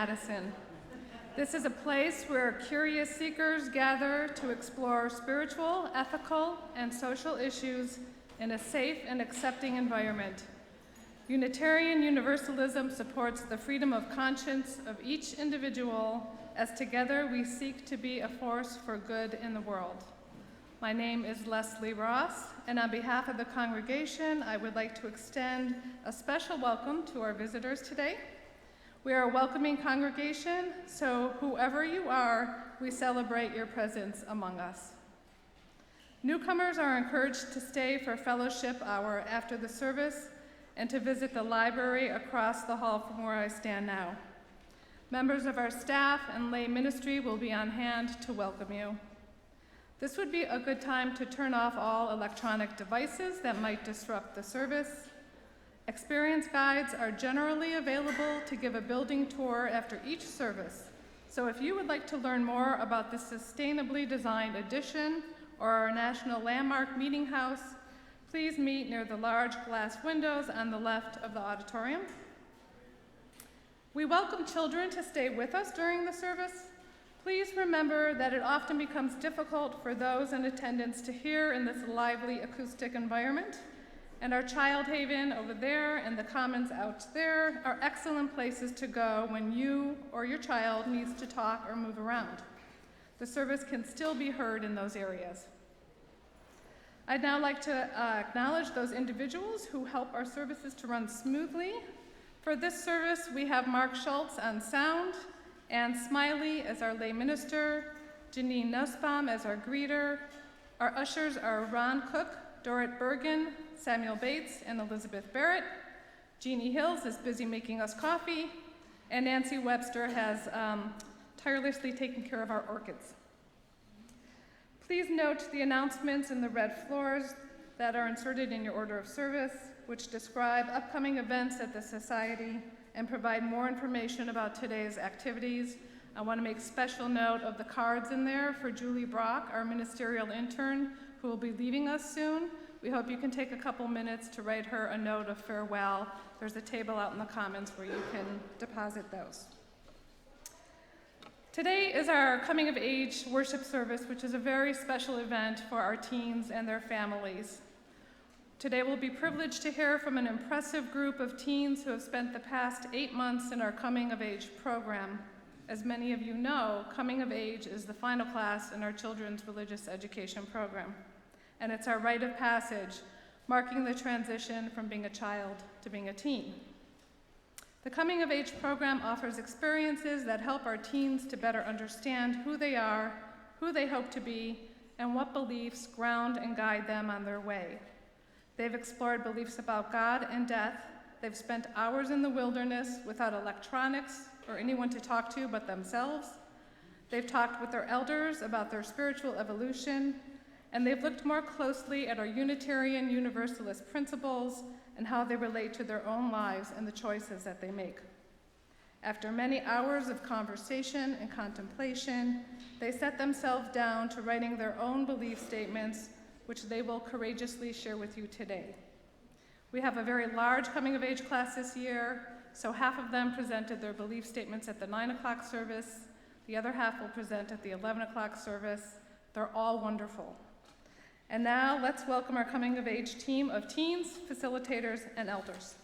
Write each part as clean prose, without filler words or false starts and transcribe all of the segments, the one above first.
Madison. This is a place where curious seekers gather to explore spiritual, ethical, and social issues in a safe and accepting environment. Unitarian Universalism supports the freedom of conscience of each individual as together we seek to be a force for good in the world. My name is Leslie Ross, and on behalf of the congregation, I would like to extend a special welcome to our visitors today. We are a welcoming congregation, so whoever you are, we celebrate your presence among us. Newcomers are encouraged to stay for fellowship hour after the service and to visit the library across the hall from where I stand now. Members of our staff and lay ministry will be on hand to welcome you. This would be a good time to turn off all electronic devices that might disrupt the service. Experience guides are generally available to give a building tour after each service. So if you would like to learn more about the sustainably designed addition or our national landmark meeting house, please meet near the large glass windows on the left of the auditorium. We welcome children to stay with us during the service. Please remember that it often becomes difficult for those in attendance to hear in this lively acoustic environment, and our child haven over there and the commons out there are excellent places to go when you or your child needs to talk or move around. The service can still be heard in those areas. I'd now like to acknowledge those individuals who help our services to run smoothly. For this service, we have Mark Schultz on sound, Ann Smiley as our lay minister, Janine Nussbaum as our greeter. Our ushers are Ron Cook, Dorrit Bergen, Samuel Bates, and Elizabeth Barrett. Jeannie Hills is busy making us coffee, and Nancy Webster has tirelessly taken care of our orchids. Please note the announcements in the red floors that are inserted in your order of service, which describe upcoming events at the Society and provide more information about today's activities. I want to make special note of the cards in there for Julie Brock, our ministerial intern, who will be leaving us soon. We hope you can take a couple minutes to write her a note of farewell. There's a table out in the commons where you can deposit those. Today is our coming of age worship service, which is a very special event for our teens and their families. Today we'll be privileged to hear from an impressive group of teens who have spent the past 8 months in our Coming of Age program. As many of you know, Coming of Age is the final class in our children's religious education program. And it's our rite of passage, marking the transition from being a child to being a teen. The Coming of Age program offers experiences that help our teens to better understand who they are, who they hope to be, and what beliefs ground and guide them on their way. They've explored beliefs about God and death. They've spent hours in the wilderness without electronics or anyone to talk to but themselves. They've talked with their elders about their spiritual evolution, and they've looked more closely at our Unitarian Universalist principles and how they relate to their own lives and the choices that they make. After many hours of conversation and contemplation, they set themselves down to writing their own belief statements, which they will courageously share with you today. We have a very large coming of age class this year, so half of them presented their belief statements at the 9 o'clock service. The other half will present at the 11 o'clock service. They're all wonderful. And now let's welcome our coming of age team of teens, facilitators, and elders.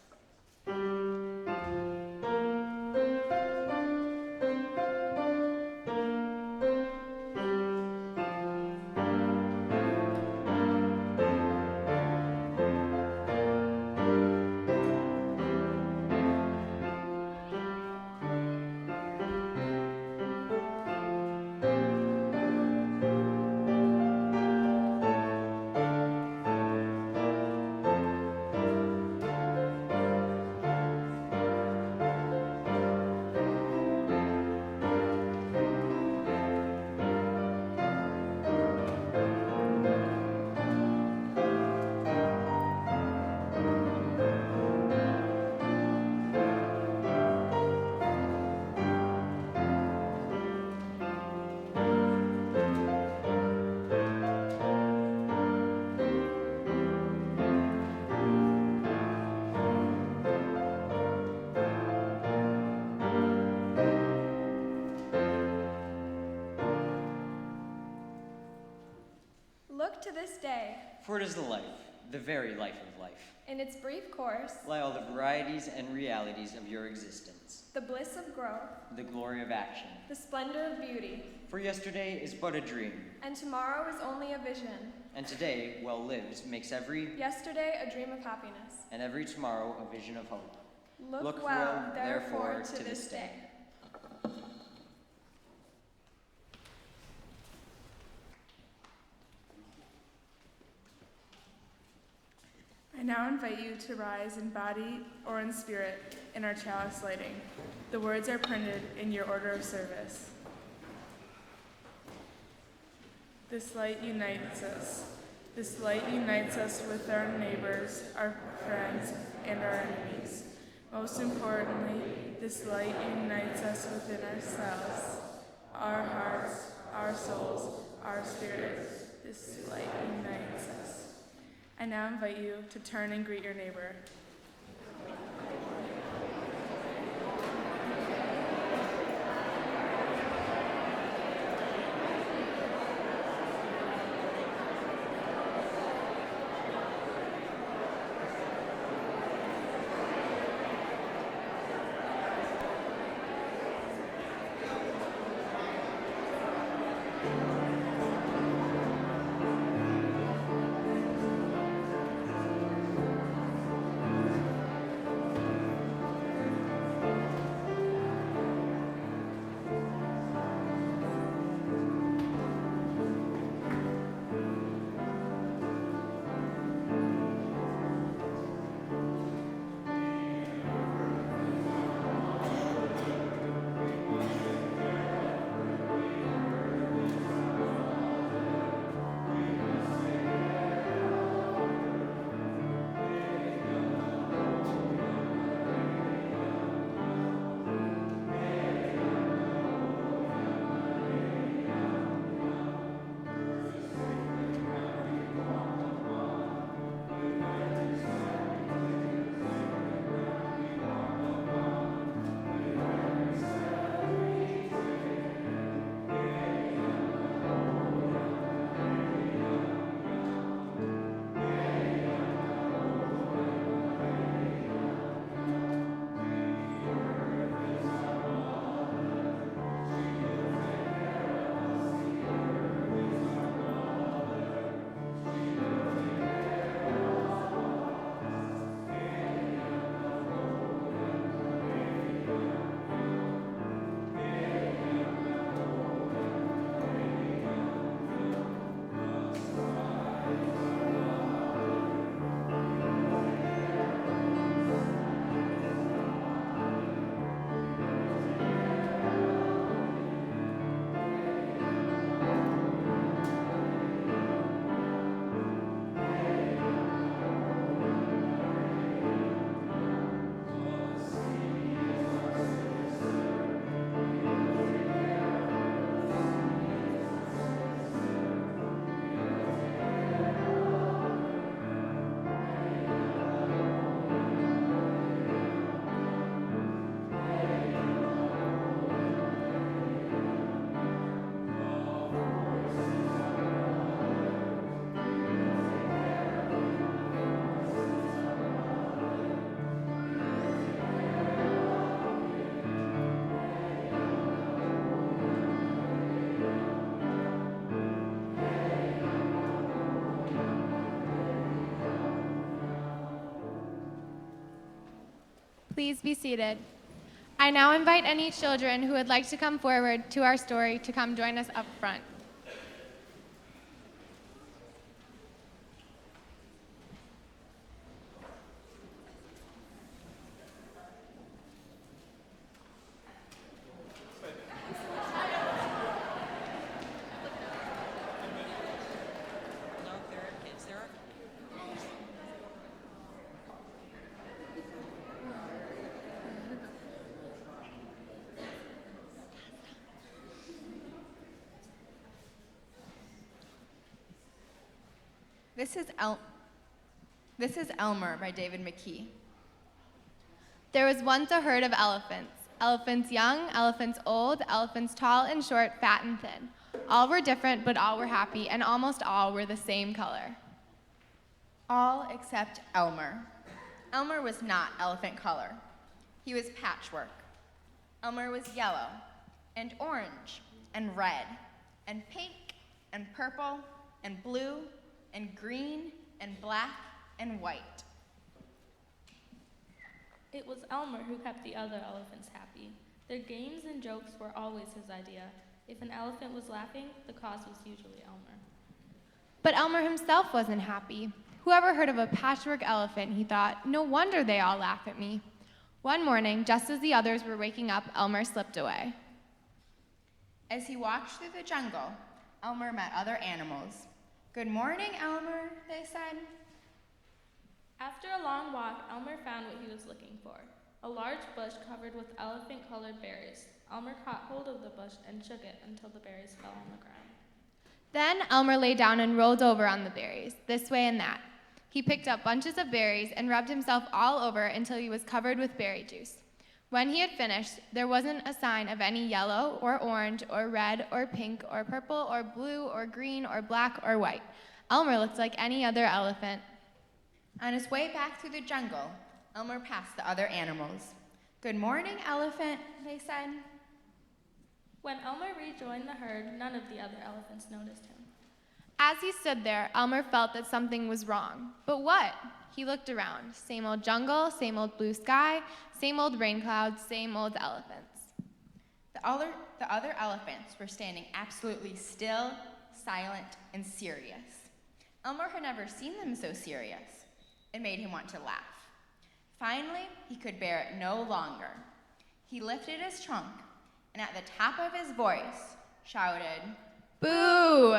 to this day, For it is the life, the very life of life, in its brief course, lie all the varieties and realities of your existence, the bliss of growth, the glory of action. the splendor of beauty, For yesterday is but a dream, and tomorrow is only a vision. and today, well lived, makes every Yesterday, a dream of happiness. and every tomorrow a vision of hope. Look well, therefore, to this day. I now invite you to rise in body or in spirit in our chalice lighting. The words are printed in your order of service. This light unites us. This light unites us with our neighbors, our friends, and our enemies. Most importantly, this light unites us within ourselves, our hearts, our souls, our spirits. This light unites us. I now invite you to turn and greet your neighbor. Please be seated. I now invite any children who would like to come forward to our story to come join us up front. This is Elmer by David McKee. There was once a herd of elephants. Elephants young, elephants old, elephants tall and short, fat and thin. All were different, but all were happy, and almost all were the same color. All except Elmer. Elmer was not elephant color. He was patchwork. Elmer was yellow, and orange, and red, and pink, and purple, and blue, and green, and black, and white. It was Elmer who kept the other elephants happy. Their games and jokes were always his idea. If an elephant was laughing, the cause was usually Elmer. But Elmer himself wasn't happy. Whoever heard of a patchwork elephant, he thought, no wonder they all laugh at me. One morning, just as the others were waking up, Elmer slipped away. As he walked through the jungle, Elmer met other animals. "Good morning, Elmer," they said. After a long walk, Elmer found what he was looking for, a large bush covered with elephant-colored berries. Elmer caught hold of the bush and shook it until the berries fell on the ground. Then Elmer lay down and rolled over on the berries, this way and that. He picked up bunches of berries and rubbed himself all over until he was covered with berry juice. When he had finished, there wasn't a sign of any yellow or orange or red or pink or purple or blue or green or black or white. Elmer looked like any other elephant. On his way back through the jungle, Elmer passed the other animals. "Good morning, elephant," they said. When Elmer rejoined the herd, none of the other elephants noticed him. As he stood there, Elmer felt that something was wrong. But what? He looked around. Same old jungle, same old blue sky, same old rain clouds, same old elephants. The other elephants were standing absolutely still, silent, and serious. Elmer had never seen them so serious. It made him want to laugh. Finally, he could bear it no longer. He lifted his trunk and at the top of his voice shouted, Boo!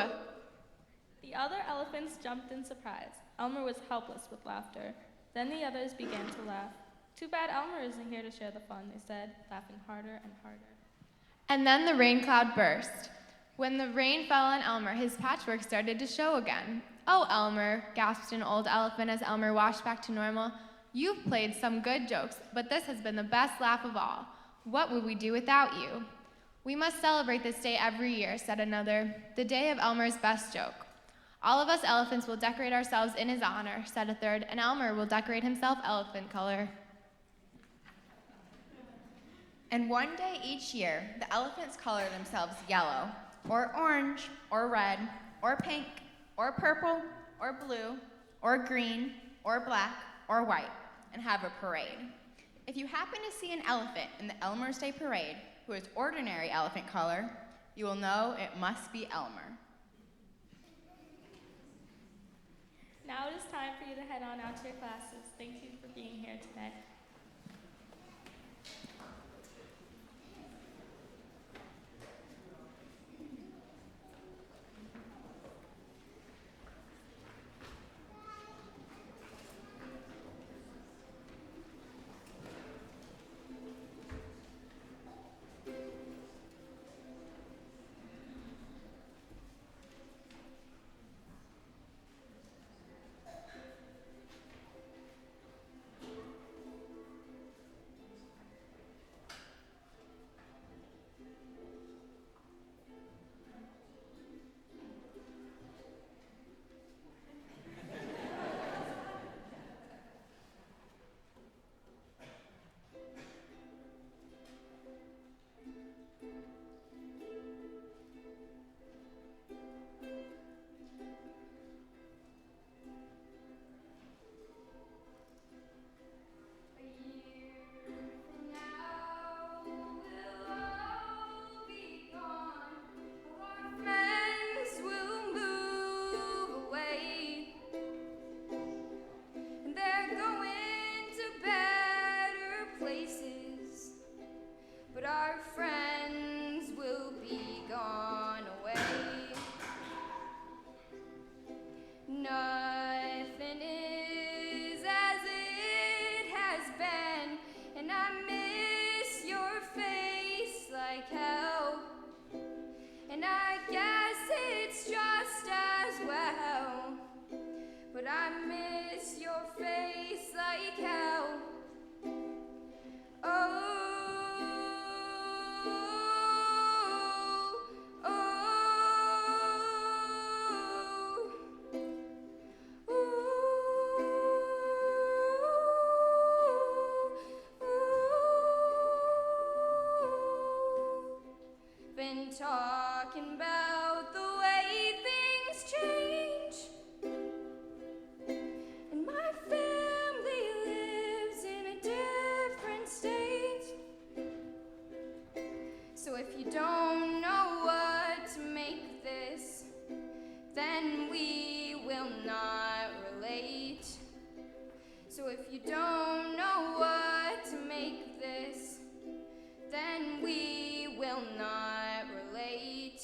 The other elephants jumped in surprise. Elmer was helpless with laughter. Then the others began to laugh. "Too bad Elmer isn't here to share the fun," they said, laughing harder and harder. And then the rain cloud burst. When the rain fell on Elmer, his patchwork started to show again. "Oh, Elmer," gasped an old elephant as Elmer washed back to normal. "You've played some good jokes, but this has been the best laugh of all. What would we do without you?" "We must celebrate this day every year," said another, "the day of Elmer's best joke." "All of us elephants will decorate ourselves in his honor," said a third, "and Elmer will decorate himself elephant color." And one day each year, the elephants color themselves yellow, or orange, or red, or pink, or purple, or blue, or green, or black, or white, and have a parade. If you happen to see an elephant in the Elmer's Day Parade who is ordinary elephant color, you will know it must be Elmer. Now it is time for you to head on out to your classes. Thank you for being here today. been talking about the way things change. And my family lives in a different state. So if you don't know what to make this, then we will not relate. So if you don't know what to make this, then we will not relate.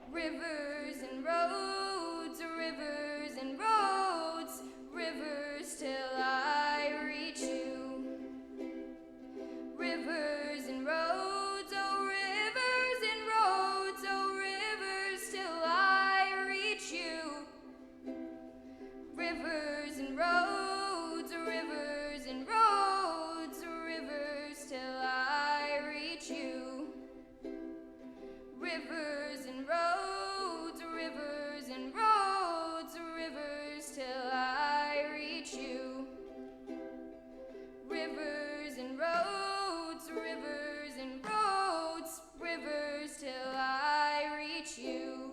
Rivers and roads, rivers and roads, rivers till I reach you. Rivers and roads, oh rivers and roads, oh rivers till I reach you. Rivers and roads, rivers and roads, rivers till I reach you. Rivers and roads, rivers and roads, rivers till I reach you. Rivers and roads, rivers and roads, rivers till I reach you.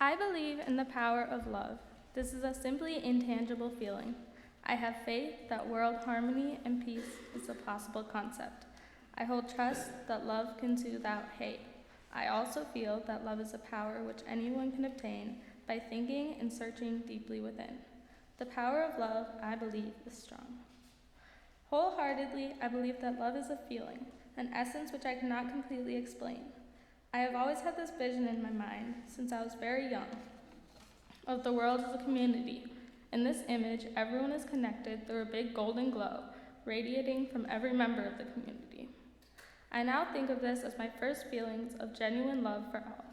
I believe in the power of love. This is a simply intangible feeling. I have faith that world harmony and peace is a possible concept. I hold trust that love can soothe out hate. I also feel that love is a power which anyone can obtain by thinking and searching deeply within. The power of love, I believe, is strong. Wholeheartedly, I believe that love is a feeling, an essence which I cannot completely explain. I have always had this vision in my mind since I was very young of the world as a community. In this image, everyone is connected through a big golden glow, radiating from every member of the community. I now think of this as my first feelings of genuine love for all.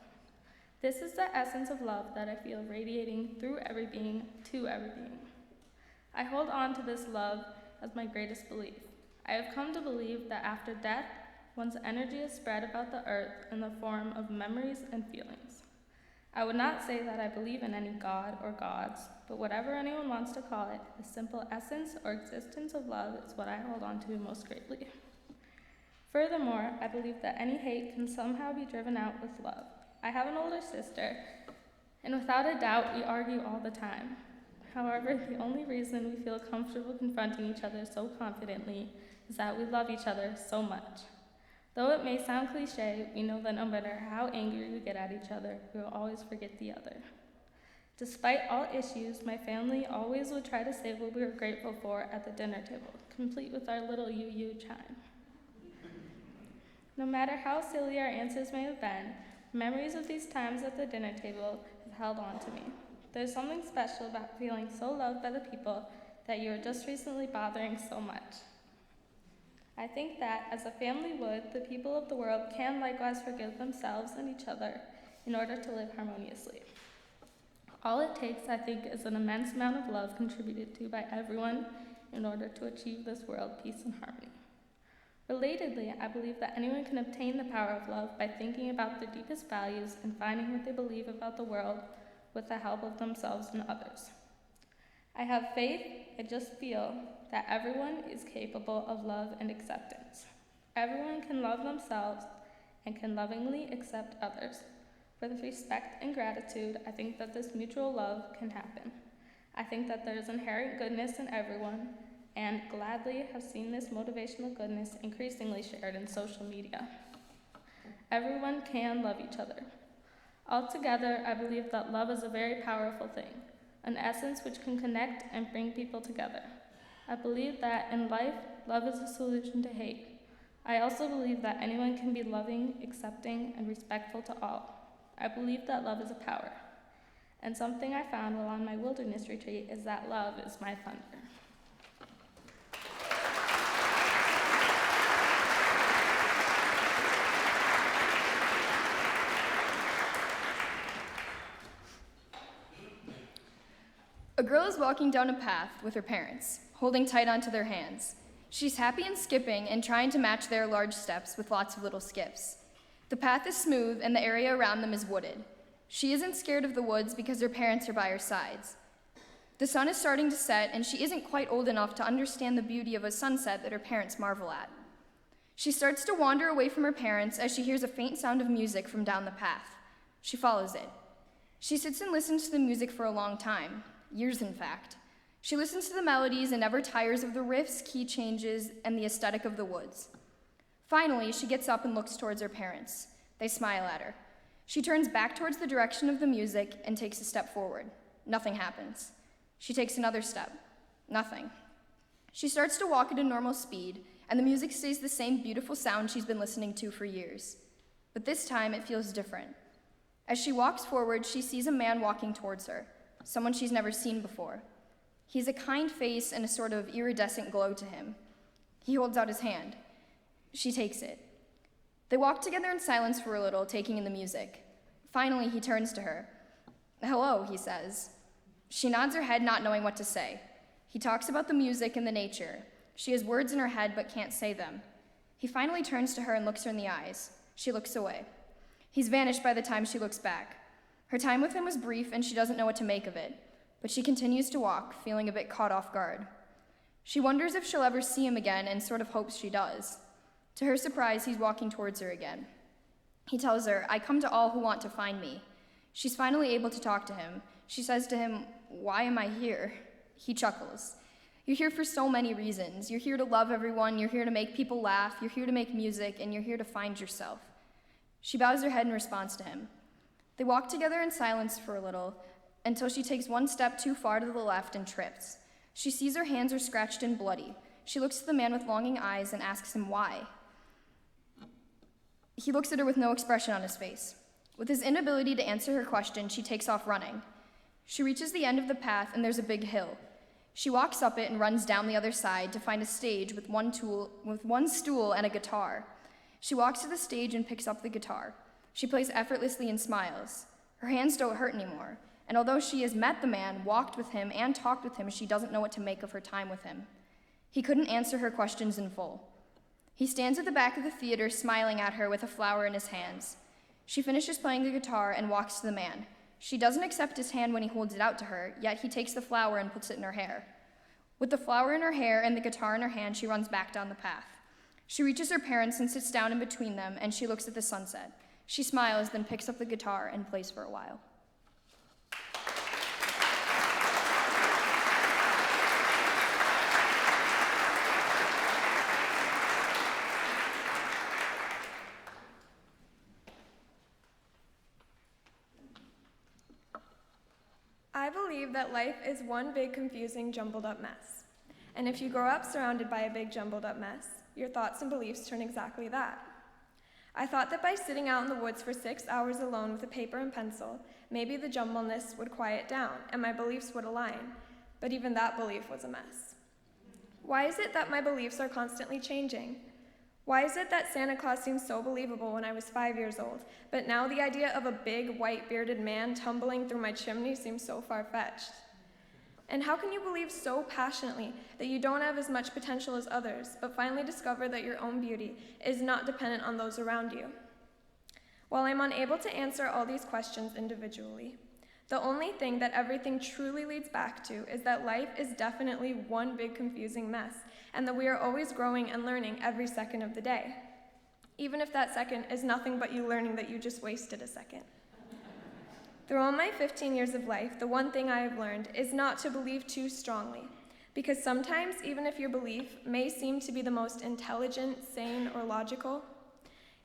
This is the essence of love that I feel radiating through every being to every being. I hold on to this love as my greatest belief. I have come to believe that after death, one's energy is spread about the earth in the form of memories and feelings. I would not say that I believe in any god or gods, but whatever anyone wants to call it, the simple essence or existence of love is what I hold on to most greatly. Furthermore, I believe that any hate can somehow be driven out with love. I have an older sister, and without a doubt, we argue all the time. However, the only reason we feel comfortable confronting each other so confidently is that we love each other so much. Though it may sound cliche, we know that no matter how angry we get at each other, we will always forget the other. Despite all issues, my family always would try to say what we were grateful for at the dinner table, complete with our little you chime. No matter how silly our answers may have been, memories of these times at the dinner table have held on to me. There's something special about feeling so loved by the people that you were just recently bothering so much. I think that, as a family would, the people of the world can likewise forgive themselves and each other in order to live harmoniously. All it takes, I think, is an immense amount of love contributed to by everyone in order to achieve this world peace and harmony. Relatedly, I believe that anyone can obtain the power of love by thinking about their deepest values and finding what they believe about the world with the help of themselves and others. I have faith, I just feel that everyone is capable of love and acceptance. Everyone can love themselves and can lovingly accept others. With respect and gratitude, I think that this mutual love can happen. I think that there is inherent goodness in everyone, and gladly have seen this motivational goodness increasingly shared in social media. Everyone can love each other. Altogether, I believe that love is a very powerful thing, an essence which can connect and bring people together. I believe that in life, love is a solution to hate. I also believe that anyone can be loving, accepting, and respectful to all. I believe that love is a power. And something I found while on my wilderness retreat is that love is my thunder. A girl is walking down a path with her parents, holding tight onto their hands. She's happy and skipping and trying to match their large steps with lots of little skips. The path is smooth and the area around them is wooded. She isn't scared of the woods because her parents are by her sides. The sun is starting to set and she isn't quite old enough to understand the beauty of a sunset that her parents marvel at. She starts to wander away from her parents as she hears a faint sound of music from down the path. She follows it. She sits and listens to the music for a long time, years in fact. She listens to the melodies and never tires of the riffs, key changes, and the aesthetic of the woods. Finally, she gets up and looks towards her parents. They smile at her. She turns back towards the direction of the music and takes a step forward. Nothing happens. She takes another step. Nothing. She starts to walk at a normal speed, and the music stays the same beautiful sound she's been listening to for years. But this time, it feels different. As she walks forward, she sees a man walking towards her, someone she's never seen before. He has a kind face and a sort of iridescent glow to him. He holds out his hand. She takes it. They walk together in silence for a little, taking in the music. Finally, he turns to her. "Hello," he says. She nods her head, not knowing what to say. He talks about the music and the nature. She has words in her head but can't say them. He finally turns to her and looks her in the eyes. She looks away. He's vanished by the time she looks back. Her time with him was brief and she doesn't know what to make of it. But she continues to walk, feeling a bit caught off guard. She wonders if she'll ever see him again and sort of hopes she does. To her surprise, he's walking towards her again. He tells her, "I come to all who want to find me." She's finally able to talk to him. She says to him, "Why am I here?" He chuckles. "You're here for so many reasons. You're here to love everyone, you're here to make people laugh, you're here to make music, and you're here to find yourself." She bows her head in response to him. They walk together in silence for a little, until she takes one step too far to the left and trips. She sees her hands are scratched and bloody. She looks at the man with longing eyes and asks him why. He looks at her with no expression on his face. With his inability to answer her question, she takes off running. She reaches the end of the path and there's a big hill. She walks up it and runs down the other side to find a stage with one stool and a guitar. She walks to the stage and picks up the guitar. She plays effortlessly and smiles. Her hands don't hurt anymore. And although she has met the man, walked with him, and talked with him, she doesn't know what to make of her time with him. He couldn't answer her questions in full. He stands at the back of the theater, smiling at her with a flower in his hands. She finishes playing the guitar and walks to the man. She doesn't accept his hand when he holds it out to her, yet he takes the flower and puts it in her hair. With the flower in her hair and the guitar in her hand, she runs back down the path. She reaches her parents and sits down in between them, and she looks at the sunset. She smiles, then picks up the guitar and plays for a while. I believe that life is one big, confusing, jumbled up mess. And if you grow up surrounded by a big, jumbled up mess, your thoughts and beliefs turn exactly that. I thought that by sitting out in the woods for 6 hours alone with a paper and pencil, maybe the jumbleness would quiet down and my beliefs would align, but even that belief was a mess. Why is it that my beliefs are constantly changing? Why is it that Santa Claus seemed so believable when I was 5 years old, but now the idea of a big, white-bearded man tumbling through my chimney seems so far-fetched? And how can you believe so passionately that you don't have as much potential as others, but finally discover that your own beauty is not dependent on those around you? While I'm unable to answer all these questions individually, the only thing that everything truly leads back to is that life is definitely one big confusing mess, and that we are always growing and learning every second of the day, even if that second is nothing but you learning that you just wasted a second. Through all my 15 years of life, the one thing I have learned is not to believe too strongly, because sometimes, even if your belief may seem to be the most intelligent, sane, or logical,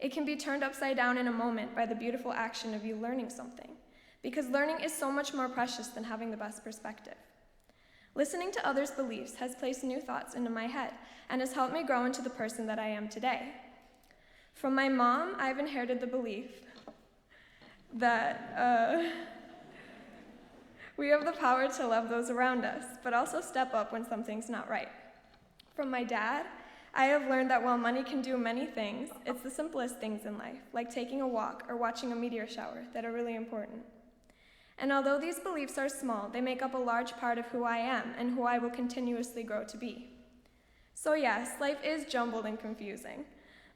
it can be turned upside down in a moment by the beautiful action of you learning something, because learning is so much more precious than having the best perspective. Listening to others' beliefs has placed new thoughts into my head and has helped me grow into the person that I am today. From my mom, I've inherited the belief that we have the power to love those around us, but also step up when something's not right. From my dad, I have learned that while money can do many things, it's the simplest things in life, like taking a walk or watching a meteor shower, that are really important. And although these beliefs are small, they make up a large part of who I am and who I will continuously grow to be. So yes, life is jumbled and confusing,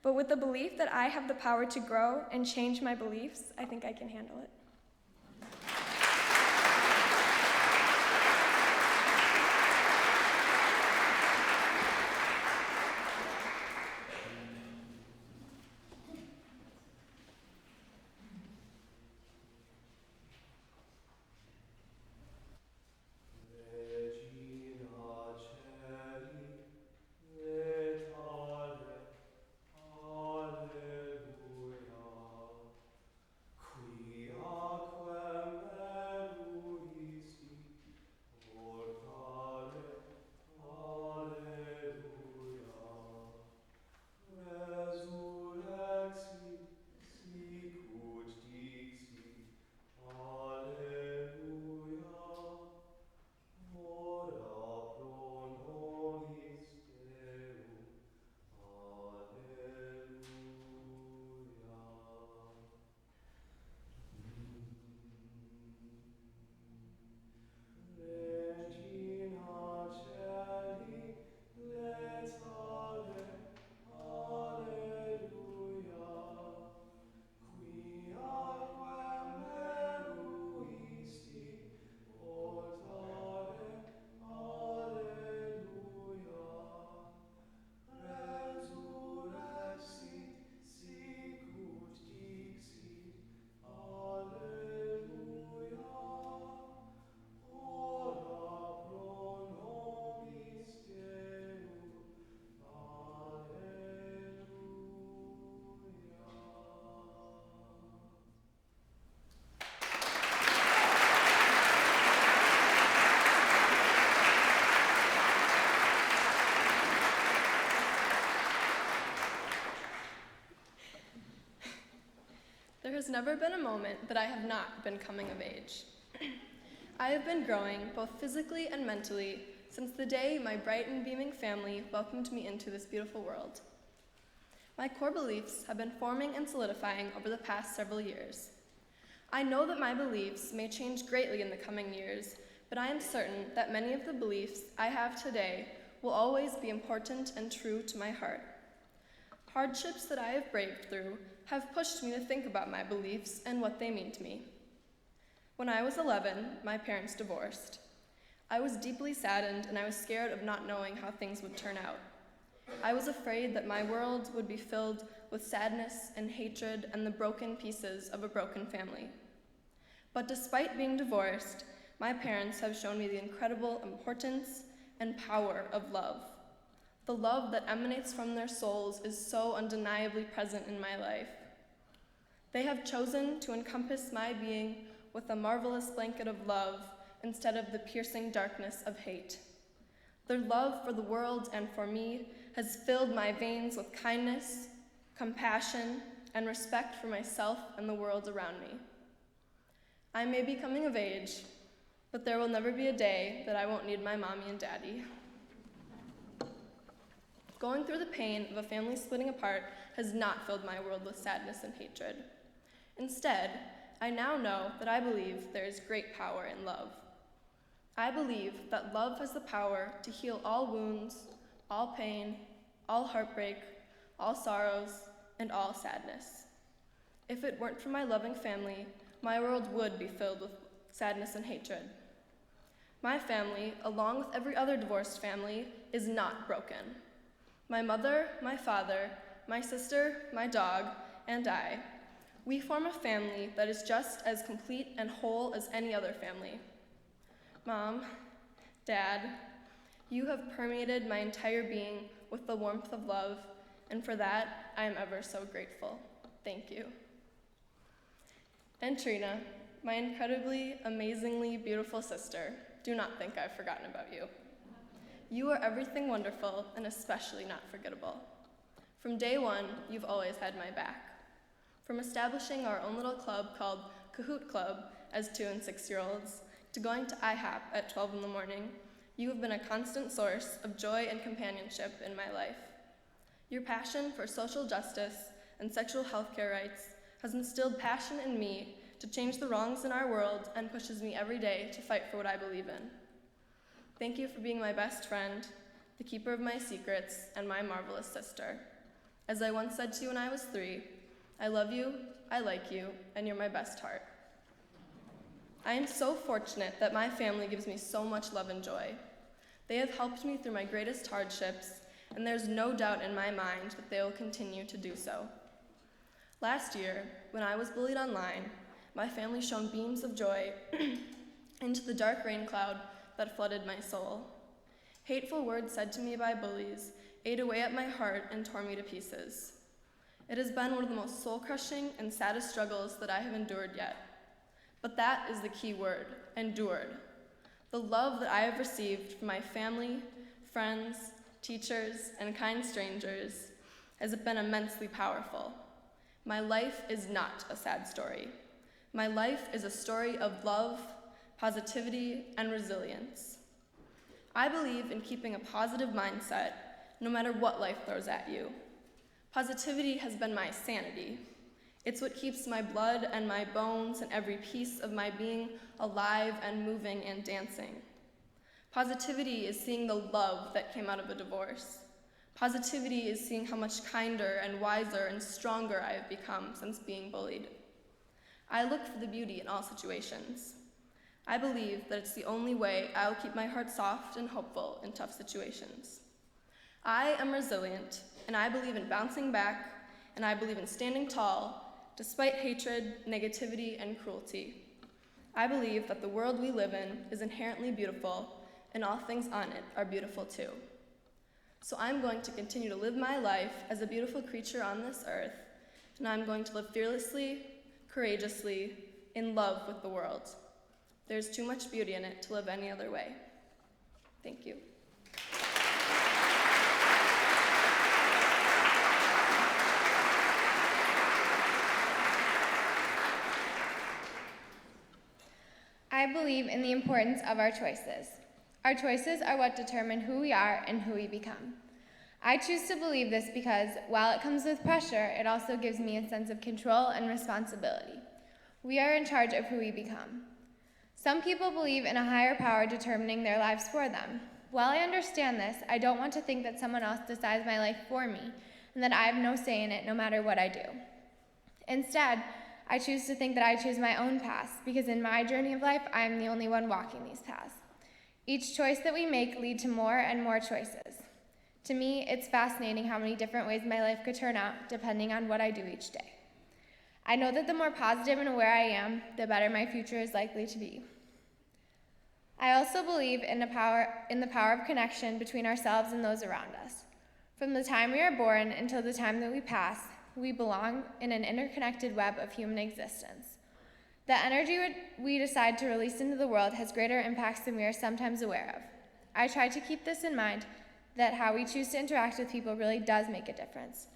but with the belief that I have the power to grow and change my beliefs, I think I can handle it. There has never been a moment that I have not been coming of age. I have been growing both physically and mentally since the day my bright and beaming family welcomed me into this beautiful world. My core beliefs have been forming and solidifying over the past several years. I know that my beliefs may change greatly in the coming years, but I am certain that many of the beliefs I have today will always be important and true to my heart. Hardships that I have braved through have pushed me to think about my beliefs and what they mean to me. When I was 11, my parents divorced. I was deeply saddened and I was scared of not knowing how things would turn out. I was afraid that my world would be filled with sadness and hatred and the broken pieces of a broken family. But despite being divorced, my parents have shown me the incredible importance and power of love. The love that emanates from their souls is so undeniably present in my life. They have chosen to encompass my being with a marvelous blanket of love instead of the piercing darkness of hate. Their love for the world and for me has filled my veins with kindness, compassion, and respect for myself and the world around me. I may be coming of age, but there will never be a day that I won't need my mommy and daddy. Going through the pain of a family splitting apart has not filled my world with sadness and hatred. Instead, I now know that I believe there is great power in love. I believe that love has the power to heal all wounds, all pain, all heartbreak, all sorrows, and all sadness. If it weren't for my loving family, my world would be filled with sadness and hatred. My family, along with every other divorced family, is not broken. My mother, my father, my sister, my dog, and I, we form a family that is just as complete and whole as any other family. Mom, Dad, you have permeated my entire being with the warmth of love, and for that, I am ever so grateful. Thank you. And Trina, my incredibly, amazingly beautiful sister, do not think I've forgotten about you. You are everything wonderful and especially not forgettable. From day one, you've always had my back. From establishing our own little club called Kahoot Club as 2 and 6-year-olds, to going to IHOP at 12 in the morning, you have been a constant source of joy and companionship in my life. Your passion for social justice and sexual health care rights has instilled passion in me to change the wrongs in our world and pushes me every day to fight for what I believe in. Thank you for being my best friend, the keeper of my secrets, and my marvelous sister. As I once said to you when I was 3, I love you, I like you, and you're my best heart. I am so fortunate that my family gives me so much love and joy. They have helped me through my greatest hardships, and there's no doubt in my mind that they will continue to do so. Last year, when I was bullied online, my family shone beams of joy into the dark rain cloud that flooded my soul. Hateful words said to me by bullies ate away at my heart and tore me to pieces. It has been one of the most soul-crushing and saddest struggles that I have endured yet. But that is the key word, endured. The love that I have received from my family, friends, teachers, and kind strangers has been immensely powerful. My life is not a sad story. My life is a story of love, positivity, and resilience. I believe in keeping a positive mindset no matter what life throws at you. Positivity has been my sanity. It's what keeps my blood and my bones and every piece of my being alive and moving and dancing. Positivity is seeing the love that came out of a divorce. Positivity is seeing how much kinder and wiser and stronger I have become since being bullied. I look for the beauty in all situations. I believe that it's the only way I will keep my heart soft and hopeful in tough situations. I am resilient, and I believe in bouncing back, and I believe in standing tall, despite hatred, negativity, and cruelty. I believe that the world we live in is inherently beautiful, and all things on it are beautiful too. So I'm going to continue to live my life as a beautiful creature on this earth, and I'm going to live fearlessly, courageously, in love with the world. There's too much beauty in it to live any other way. Thank you. I believe in the importance of our choices. Our choices are what determine who we are and who we become. I choose to believe this because, while it comes with pressure, it also gives me a sense of control and responsibility. We are in charge of who we become. Some people believe in a higher power determining their lives for them. While I understand this, I don't want to think that someone else decides my life for me and that I have no say in it no matter what I do. Instead, I choose to think that I choose my own paths because in my journey of life, I am the only one walking these paths. Each choice that we make leads to more and more choices. To me, it's fascinating how many different ways my life could turn out depending on what I do each day. I know that the more positive and aware I am, the better my future is likely to be. I also believe in the power of connection between ourselves and those around us. From the time we are born until the time that we pass, we belong in an interconnected web of human existence. The energy we decide to release into the world has greater impacts than we are sometimes aware of. I try to keep this in mind, that how we choose to interact with people really does make a difference.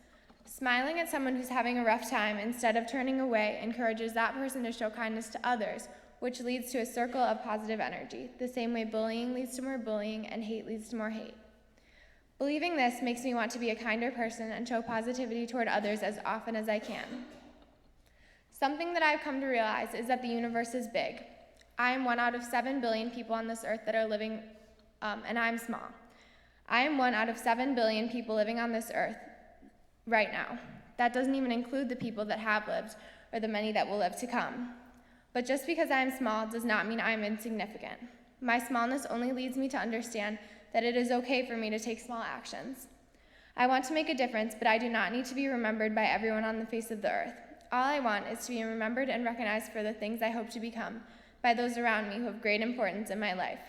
Smiling at someone who's having a rough time instead of turning away encourages that person to show kindness to others, which leads to a circle of positive energy, the same way bullying leads to more bullying and hate leads to more hate. Believing this makes me want to be a kinder person and show positivity toward others as often as I can. Something that I've come to realize is that the universe is big. I am 1 out of 7 billion people on this earth that are living, and I'm small. I am 1 out of 7 billion people living on this earth right now. That doesn't even include the people that have lived or the many that will live to come. But just because I am small does not mean I am insignificant. My smallness only leads me to understand that it is okay for me to take small actions. I want to make a difference, but I do not need to be remembered by everyone on the face of the earth. All I want is to be remembered and recognized for the things I hope to become by those around me who have great importance in my life.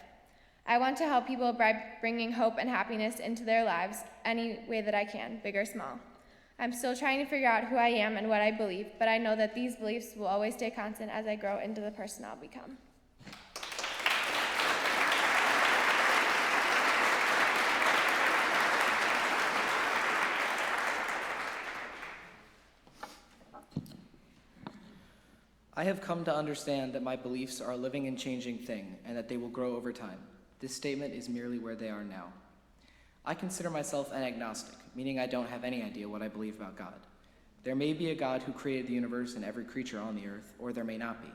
I want to help people by bringing hope and happiness into their lives any way that I can, big or small. I'm still trying to figure out who I am and what I believe, but I know that these beliefs will always stay constant as I grow into the person I'll become. I have come to understand that my beliefs are a living and changing thing, and that they will grow over time. This statement is merely where they are now. I consider myself an agnostic, meaning I don't have any idea what I believe about God. There may be a God who created the universe and every creature on the earth, or there may not be.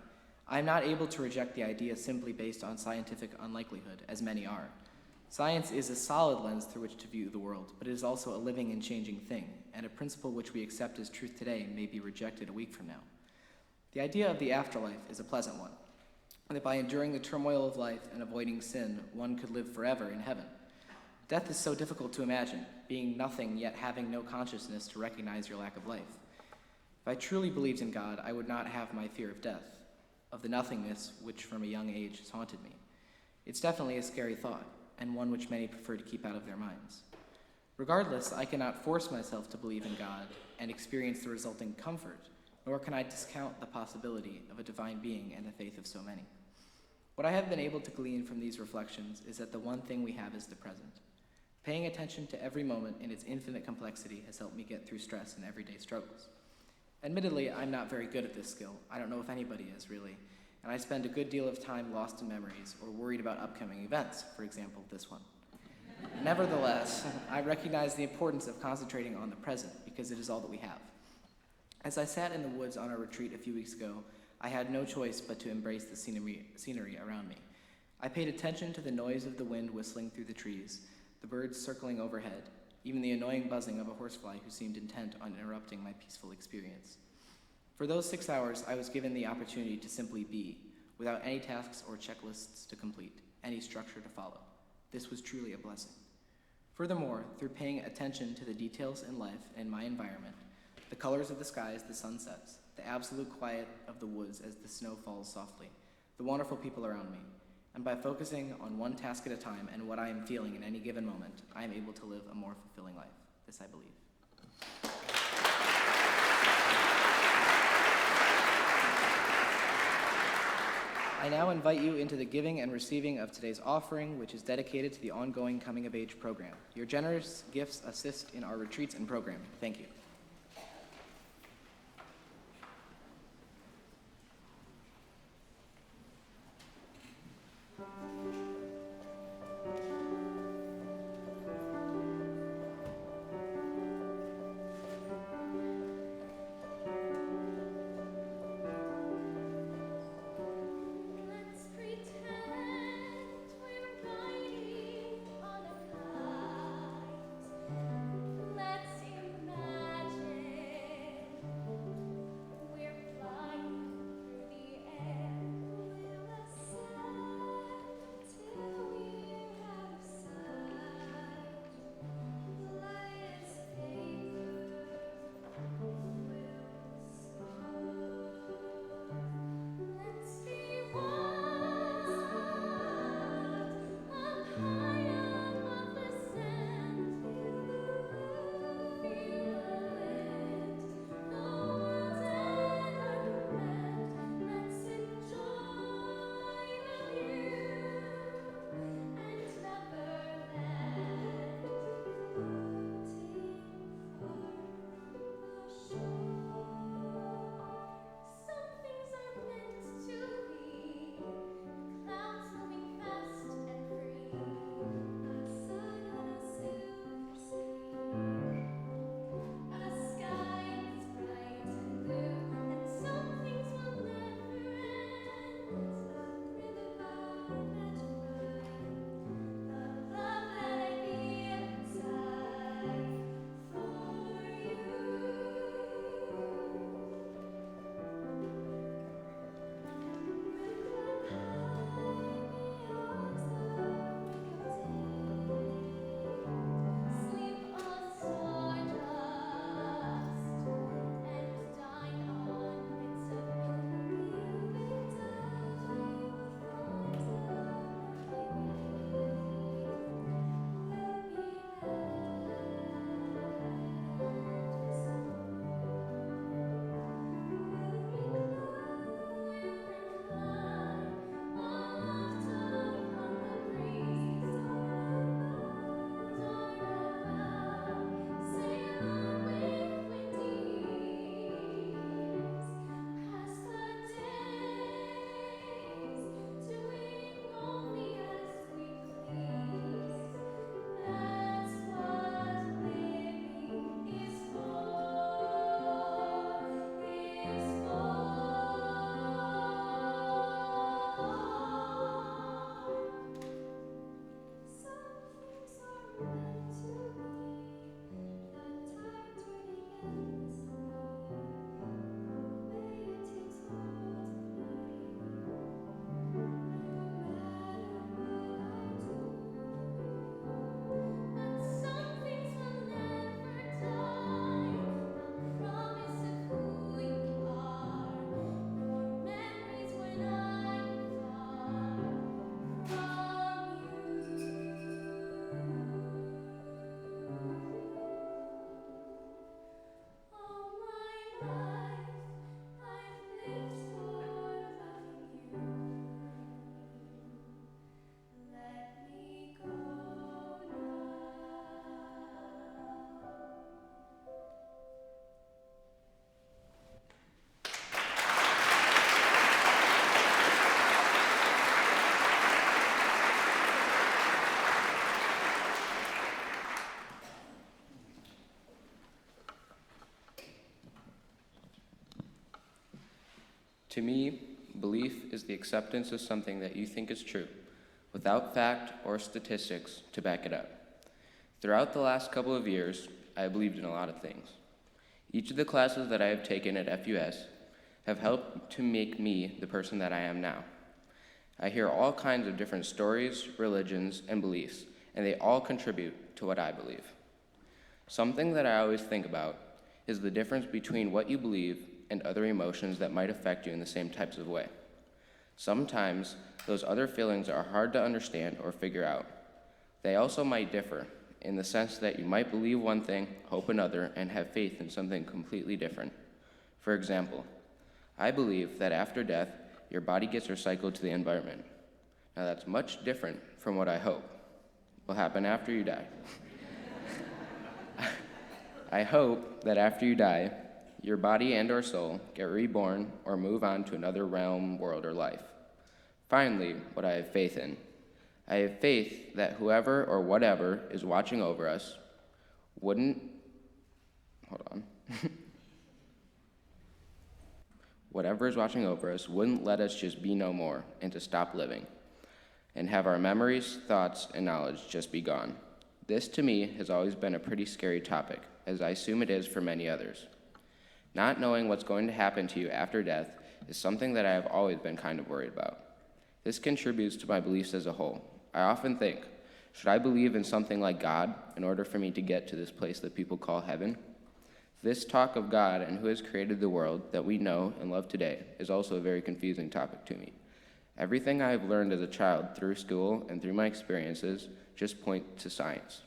I am not able to reject the idea simply based on scientific unlikelihood, as many are. Science is a solid lens through which to view the world, but it is also a living and changing thing, and a principle which we accept as truth today may be rejected a week from now. The idea of the afterlife is a pleasant one, and that by enduring the turmoil of life and avoiding sin, one could live forever in heaven. Death is so difficult to imagine, being nothing yet having no consciousness to recognize your lack of life. If I truly believed in God, I would not have my fear of death, of the nothingness which from a young age has haunted me. It's definitely a scary thought, and one which many prefer to keep out of their minds. Regardless, I cannot force myself to believe in God and experience the resulting comfort, nor can I discount the possibility of a divine being and the faith of so many. What I have been able to glean from these reflections is that the one thing we have is the present. Paying attention to every moment in its infinite complexity has helped me get through stress and everyday struggles. Admittedly, I'm not very good at this skill. I don't know if anybody is, really, and I spend a good deal of time lost in memories or worried about upcoming events, for example, this one. Nevertheless, I recognize the importance of concentrating on the present because it is all that we have. As I sat in the woods on our retreat a few weeks ago, I had no choice but to embrace the scenery around me. I paid attention to the noise of the wind whistling through the trees, the birds circling overhead, even the annoying buzzing of a horsefly who seemed intent on interrupting my peaceful experience. For those 6 hours, I was given the opportunity to simply be, without any tasks or checklists to complete, any structure to follow. This was truly a blessing. Furthermore, through paying attention to the details in life and my environment, the colors of the sky as the sun sets, the absolute quiet of the woods as the snow falls softly, the wonderful people around me, and by focusing on one task at a time and what I am feeling in any given moment, I am able to live a more fulfilling life. This I believe. I now invite you into the giving and receiving of today's offering, which is dedicated to the ongoing Coming of Age program. Your generous gifts assist in our retreats and programming. Thank you. Let's pretend we're riding on a kite. Let's imagine To me, belief is the acceptance of something that you think is true, without fact or statistics to back it up. Throughout the last couple of years, I have believed in a lot of things. Each of the classes that I have taken at FUS have helped to make me the person that I am now. I hear all kinds of different stories, religions, and beliefs, and they all contribute to what I believe. Something that I always think about is the difference between what you believe and other emotions that might affect you in the same types of way. Sometimes those other feelings are hard to understand or figure out. They also might differ in the sense that you might believe one thing, hope another, and have faith in something completely different. For example, I believe that after death, your body gets recycled to the environment. Now that's much different from what I hope will happen after you die. I hope that after you die, your body and or soul get reborn or move on to another realm, world, or life. Finally, what I have faith in. I have faith that whoever or whatever is watching over us whatever is watching over us wouldn't let us just be no more and to stop living and have our memories, thoughts, and knowledge just be gone. This to me has always been a pretty scary topic, as I assume it is for many others. Not knowing what's going to happen to you after death is something that I have always been kind of worried about. This contributes to my beliefs as a whole. I often think, should I believe in something like God in order for me to get to this place that people call heaven? This talk of God and who has created the world that we know and love today is also a very confusing topic to me. Everything I have learned as a child through school and through my experiences just point to science.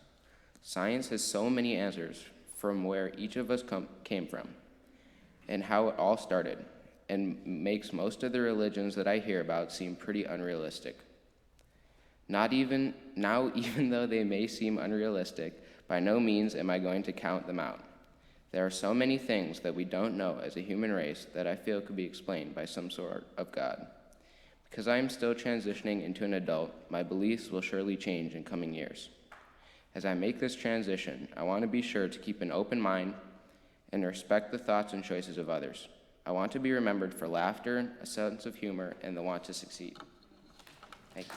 Science has so many answers from where each of us came from and how it all started, and makes most of the religions that I hear about seem pretty unrealistic. Even though they may seem unrealistic, by no means am I going to count them out. There are so many things that we don't know as a human race that I feel could be explained by some sort of God. Because I am still transitioning into an adult, my beliefs will surely change in coming years. As I make this transition, I want to be sure to keep an open mind and respect the thoughts and choices of others. I want to be remembered for laughter, a sense of humor, and the want to succeed. Thank you.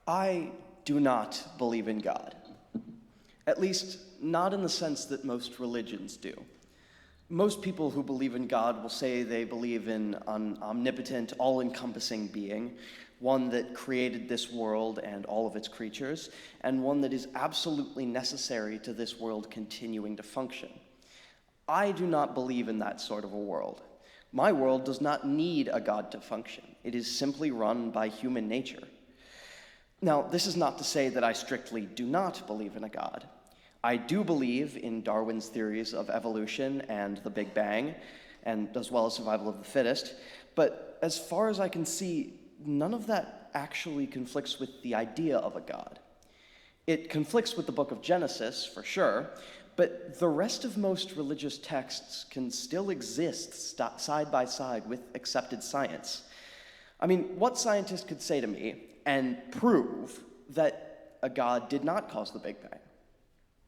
I do not believe in God. At least, not in the sense that most religions do. Most people who believe in God will say they believe in an omnipotent, all-encompassing being, one that created this world and all of its creatures, and one that is absolutely necessary to this world continuing to function. I do not believe in that sort of a world. My world does not need a God to function. It is simply run by human nature. Now, this is not to say that I strictly do not believe in a God. I do believe in Darwin's theories of evolution and the Big Bang, and as well as survival of the fittest, but as far as I can see, none of that actually conflicts with the idea of a God. It conflicts with the book of Genesis, for sure, but the rest of most religious texts can still exist side by side with accepted science. I mean, what scientist could say to me and prove that a God did not cause the Big Bang?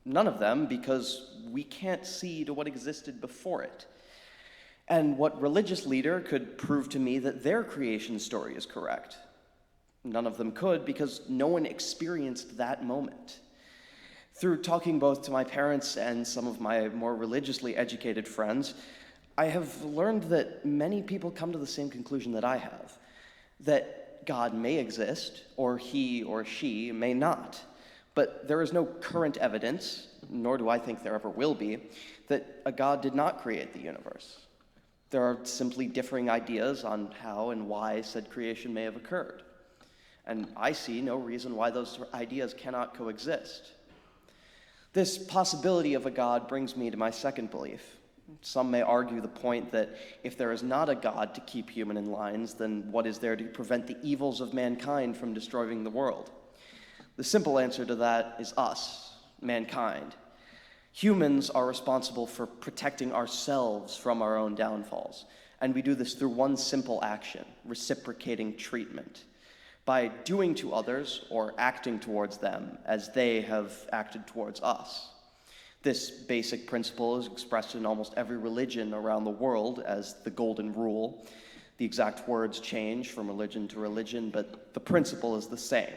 None of them, because we can't see to what existed before it. And what religious leader could prove to me that their creation story is correct? None of them could, because no one experienced that moment. Through talking both to my parents and some of my more religiously educated friends, I have learned that many people come to the same conclusion that I have, that God may exist, or he or she may not. But there is no current evidence, nor do I think there ever will be, that a God did not create the universe. There are simply differing ideas on how and why said creation may have occurred. And I see no reason why those ideas cannot coexist. This possibility of a God brings me to my second belief. Some may argue the point that if there is not a God to keep human in lines, then what is there to prevent the evils of mankind from destroying the world? The simple answer to that is us, mankind. Humans are responsible for protecting ourselves from our own downfalls, and we do this through one simple action: reciprocating treatment. by doing to others or acting towards them as they have acted towards us. This basic principle is expressed in almost every religion around the world as the golden rule. The exact words change from religion to religion, but the principle is the same.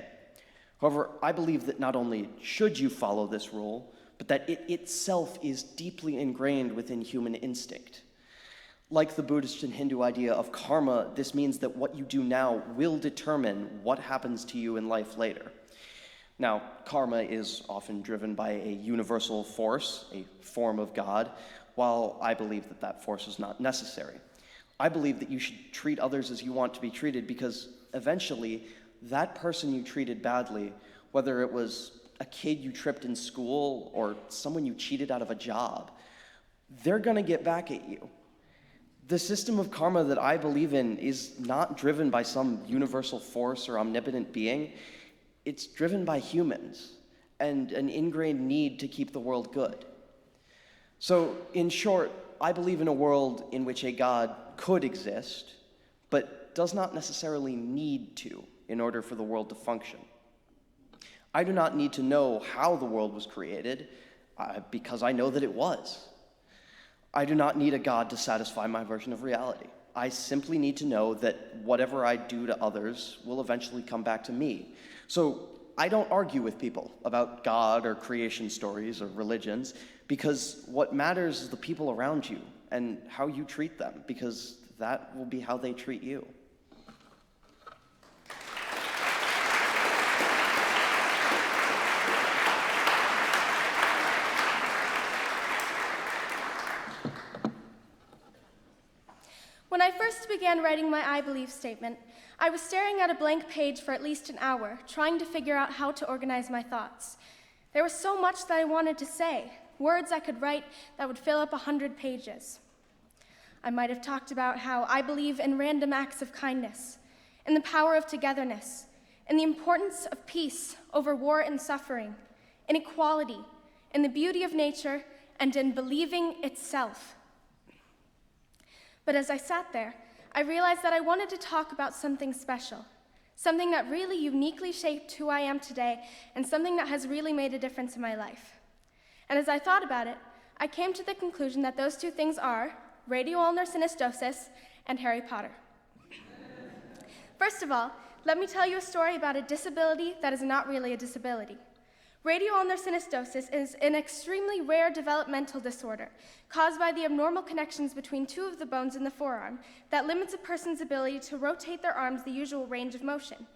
However, I believe that not only should you follow this rule, but that it itself is deeply ingrained within human instinct. Like the Buddhist and Hindu idea of karma, this means that what you do now will determine what happens to you in life later. Now, karma is often driven by a universal force, a form of God, while I believe that that force is not necessary. I believe that you should treat others as you want to be treated because eventually that person you treated badly, whether it was a kid you tripped in school or someone you cheated out of a job, they're going to get back at you. The system of karma that I believe in is not driven by some universal force or omnipotent being. It's driven by humans and an ingrained need to keep the world good. So, in short, I believe in a world in which a God could exist, but does not necessarily need to in order for the world to function. I do not need to know how the world was created, because I know that it was. I do not need a God to satisfy my version of reality. I simply need to know that whatever I do to others will eventually come back to me. So I don't argue with people about God or creation stories or religions, because what matters is the people around you and how you treat them, because that will be how they treat you. When I first began writing my I believe statement, I was staring at a blank page for at least an hour, trying to figure out how to organize my thoughts. There was so much that I wanted to say, words I could write that would fill up 100 pages. I might have talked about how I believe in random acts of kindness, in the power of togetherness, in the importance of peace over war and suffering, in equality, in the beauty of nature, and in believing itself. But as I sat there, I realized that I wanted to talk about something special, something that really uniquely shaped who I am today, and something that has really made a difference in my life. And as I thought about it, I came to the conclusion that those two things are radio ulnar synostosis and Harry Potter. First of all, let me tell you a story about a disability that is not really a disability. Radio ulnar synostosis is an extremely rare developmental disorder caused by the abnormal connections between two of the bones in the forearm that limits a person's ability to rotate their arms the usual range of motion.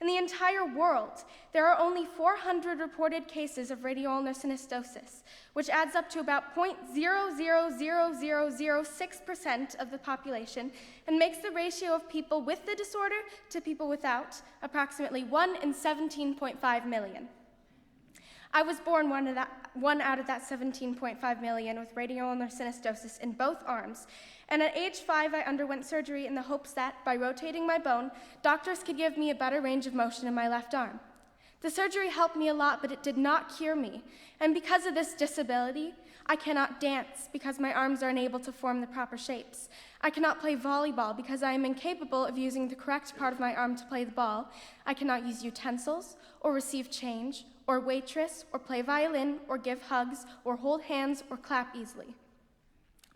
In the entire world, there are only 400 reported cases of radio ulnar synostosis, which adds up to about 0.000006% of the population and makes the ratio of people with the disorder to people without approximately 1 in 17.5 million. I was born one out of that 17.5 million with radio ulnar synostosis in both arms, and at age 5 I underwent surgery in the hopes that, by rotating my bone, doctors could give me a better range of motion in my left arm. The surgery helped me a lot, but it did not cure me, and because of this disability, I cannot dance because my arms are unable to form the proper shapes. I cannot play volleyball because I am incapable of using the correct part of my arm to play the ball. I cannot use utensils, or receive change, or waitress, or play violin, or give hugs, or hold hands, or clap easily.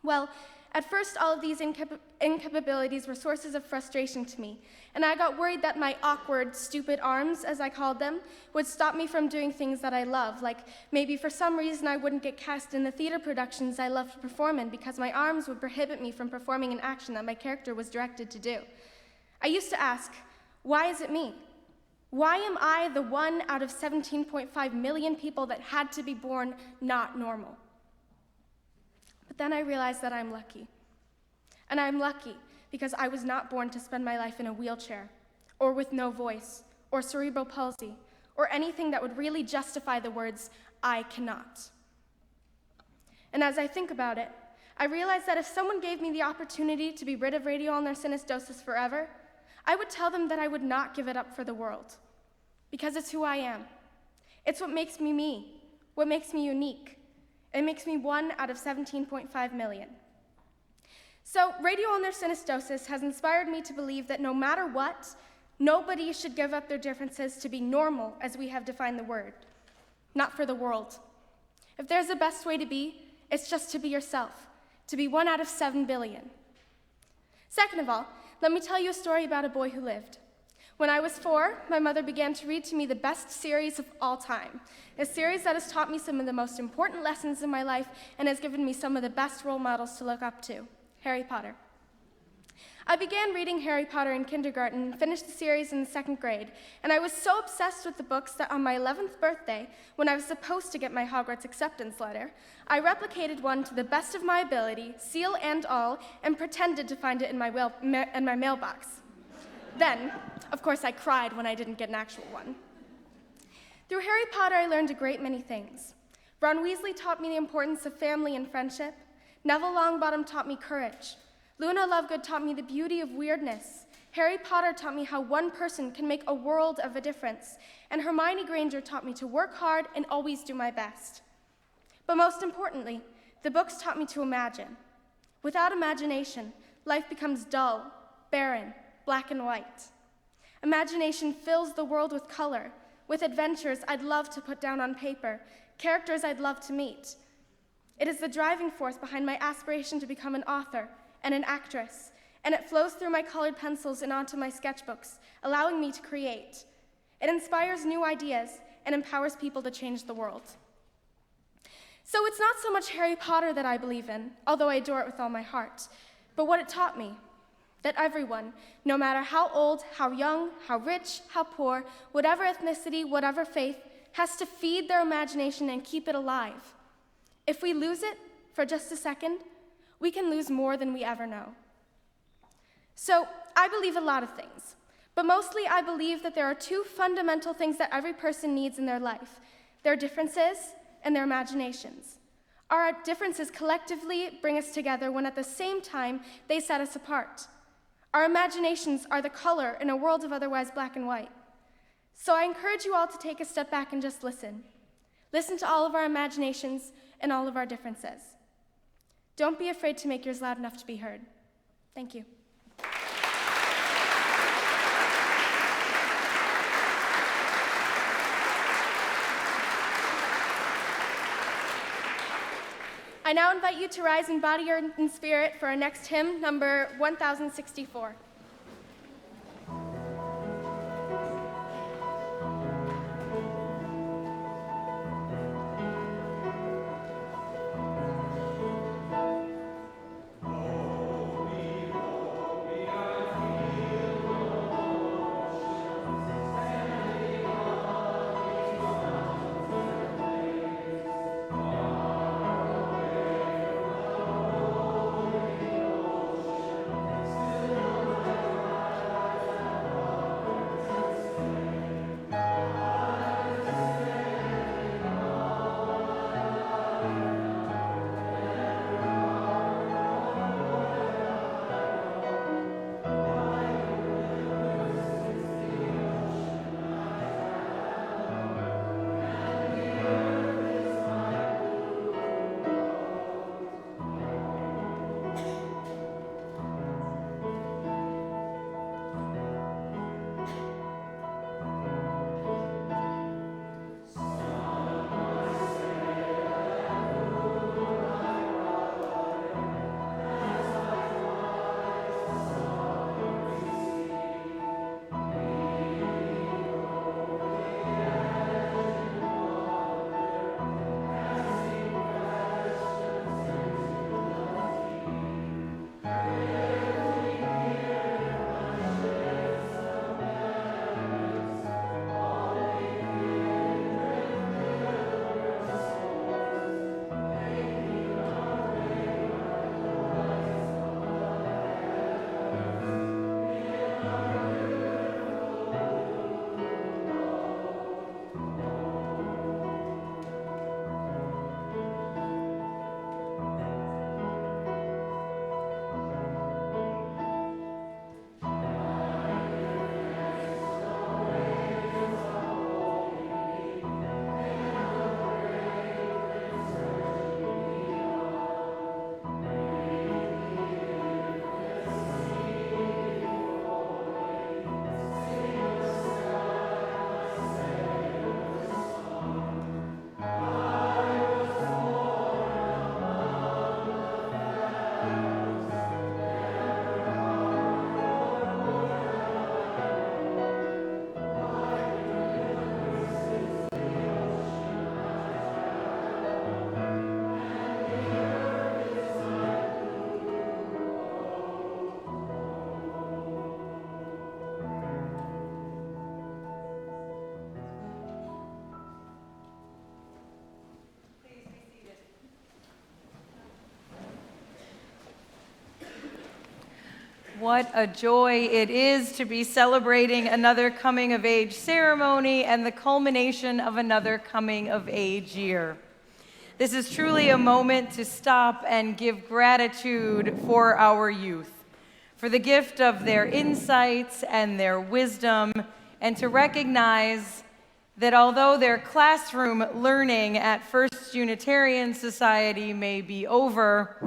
Well, at first all of these incapabilities were sources of frustration to me, and I got worried that my awkward, stupid arms, as I called them, would stop me from doing things that I love, like maybe for some reason I wouldn't get cast in the theater productions I love to perform in because my arms would prohibit me from performing an action that my character was directed to do. I used to ask, why is it me? Why am I the 1 out of 17.5 million people that had to be born not normal? But then I realized that I'm lucky. And I'm lucky because I was not born to spend my life in a wheelchair, or with no voice, or cerebral palsy, or anything that would really justify the words, I cannot. And as I think about it, I realize that if someone gave me the opportunity to be rid of radio ulnar synostosis forever, I would tell them that I would not give it up for the world. Because it's who I am. It's what makes me me, what makes me unique. It makes me 1 out of 17.5 million. So radio ulnar synostosis has inspired me to believe that no matter what, Nobody should give up their differences to be normal as we have defined the word. Not for the world. If there's a best way to be, it's just to be yourself, to be 1 out of 7 billion. Second of all, let me tell you a story about a boy who lived. When I was 4, my mother began to read to me the best series of all time, a series that has taught me some of the most important lessons in my life and has given me some of the best role models to look up to, Harry Potter. I began reading Harry Potter in kindergarten and finished the series in the 2nd grade, and I was so obsessed with the books that on my 11th birthday, when I was supposed to get my Hogwarts acceptance letter, I replicated one to the best of my ability, seal and all, and pretended to find it in my mailbox. Then, of course, I cried when I didn't get an actual one. Through Harry Potter, I learned a great many things. Ron Weasley taught me the importance of family and friendship. Neville Longbottom taught me courage. Luna Lovegood taught me the beauty of weirdness. Harry Potter taught me how one person can make a world of a difference. And Hermione Granger taught me to work hard and always do my best. But most importantly, the books taught me to imagine. Without imagination, life becomes dull, barren, black and white. Imagination fills the world with color, with adventures I'd love to put down on paper, characters I'd love to meet. It is the driving force behind my aspiration to become an author and an actress, and it flows through my colored pencils and onto my sketchbooks, allowing me to create. It inspires new ideas and empowers people to change the world. So it's not so much Harry Potter that I believe in, although I adore it with all my heart, but what it taught me. That everyone, no matter how old, how young, how rich, how poor, whatever ethnicity, whatever faith, has to feed their imagination and keep it alive. If we lose it for just a second, we can lose more than we ever know. So I believe a lot of things, but mostly I believe that there are 2 fundamental things that every person needs in their life: their differences and their imaginations. Our differences collectively bring us together when at the same time they set us apart. Our imaginations are the color in a world of otherwise black and white. So I encourage you all to take a step back and just listen. Listen to all of our imaginations and all of our differences. Don't be afraid to make yours loud enough to be heard. Thank you. I now invite you to rise in body and spirit for our next hymn, number 1064. What a joy it is to be celebrating another coming of age ceremony and the culmination of another coming of age year. This is truly a moment to stop and give gratitude for our youth, for the gift of their insights and their wisdom, and to recognize that although their classroom learning at First Unitarian Society may be over,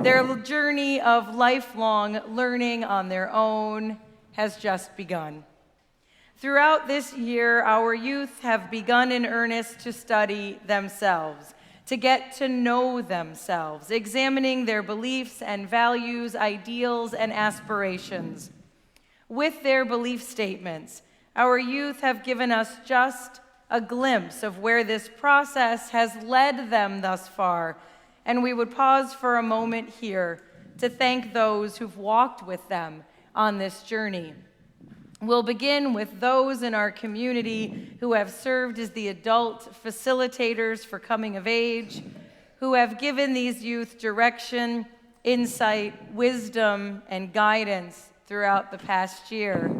their journey of lifelong learning on their own has just begun. Throughout this year, our youth have begun in earnest to study themselves, to get to know themselves, examining their beliefs and values, ideals and aspirations. With their belief statements, our youth have given us just a glimpse of where this process has led them thus far, and we would pause for a moment here to thank those who've walked with them on this journey. We'll begin with those in our community who have served as the adult facilitators for coming of age, who have given these youth direction, insight, wisdom, and guidance throughout the past year.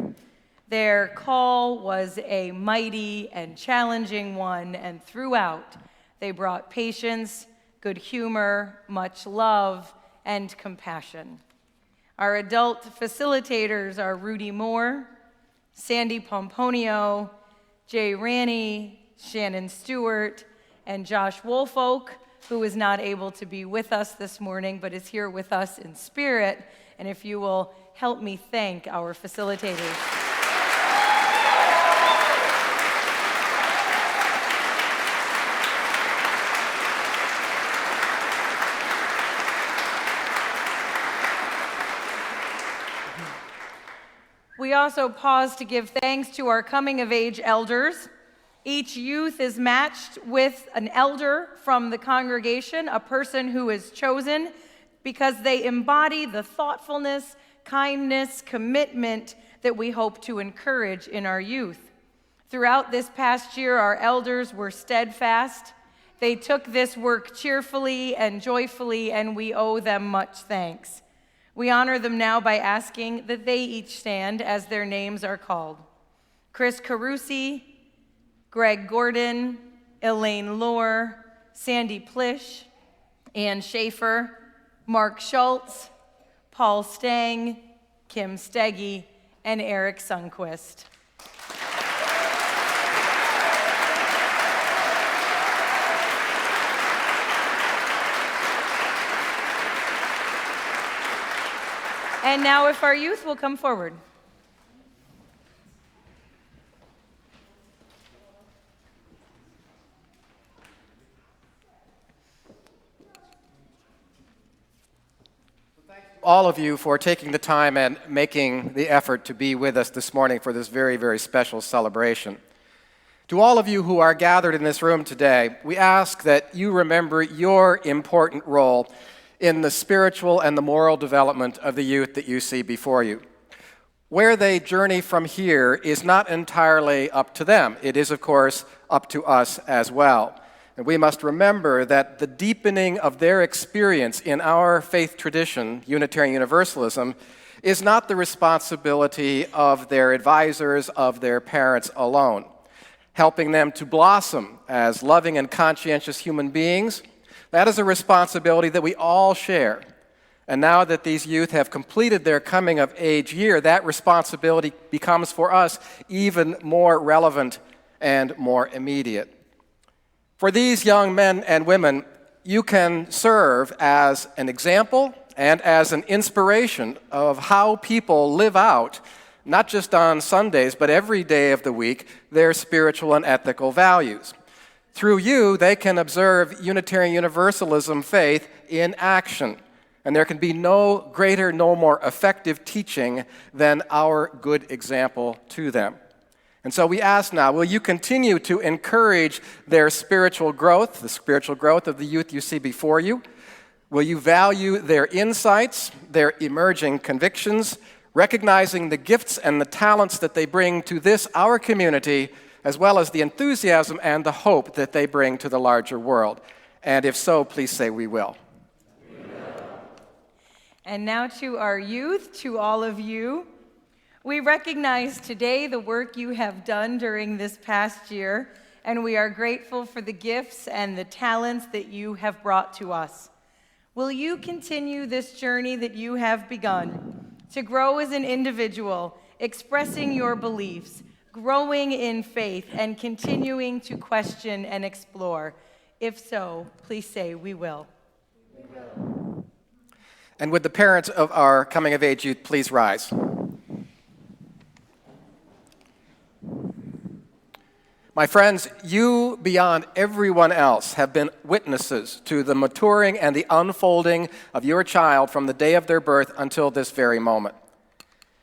Their call was a mighty and challenging one, and throughout, they brought patience, good humor, much love, and compassion. Our adult facilitators are Rudy Moore, Sandy Pomponio, Jay Ranney, Shannon Stewart, and Josh Woolfolk, who is not able to be with us this morning, but is here with us in spirit. And if you will help me thank our facilitators. We also pause to give thanks to our coming-of-age elders. Each youth is matched with an elder from the congregation, a person who is chosen because they embody the thoughtfulness, kindness, commitment that we hope to encourage in our youth. Throughout this past year, our elders were steadfast. They took this work cheerfully and joyfully, and we owe them much thanks. We honor them now by asking that they each stand as their names are called. Chris Carusi, Greg Gordon, Elaine Lohr, Sandy Plish, Ann Schaefer, Mark Schultz, Paul Stang, Kim Steggy, and Eric Sundquist. And now if our youth will come forward. All of you for taking the time and making the effort to be with us this morning for this very, very special celebration. To all of you who are gathered in this room today, we ask that you remember your important role in the spiritual and the moral development of the youth that you see before you. Where they journey from here is not entirely up to them. It is, of course, up to us as well. And we must remember that the deepening of their experience in our faith tradition, Unitarian Universalism, is not the responsibility of their advisors, of their parents alone. Helping them to blossom as loving and conscientious human beings, that is a responsibility that we all share. And now that these youth have completed their coming of age year, that responsibility becomes for us even more relevant and more immediate. For these young men and women, you can serve as an example and as an inspiration of how people live out, not just on Sundays, but every day of the week, their spiritual and ethical values. Through you, they can observe Unitarian Universalism faith in action. And there can be no greater, no more effective teaching than our good example to them. And so we ask now, will you continue to encourage their spiritual growth, the spiritual growth of the youth you see before you? Will you value their insights, their emerging convictions, recognizing the gifts and the talents that they bring to this, our community, as well as the enthusiasm and the hope that they bring to the larger world? And if so, please say we will. And now to our youth, to all of you. We recognize today the work you have done during this past year, and we are grateful for the gifts and the talents that you have brought to us. Will you continue this journey that you have begun to grow as an individual, expressing your beliefs, growing in faith, and continuing to question and explore? If so, please say, "We will." We will. And would the parents of our coming-of-age youth please rise? My friends, you, beyond everyone else, have been witnesses to the maturing and the unfolding of your child from the day of their birth until this very moment.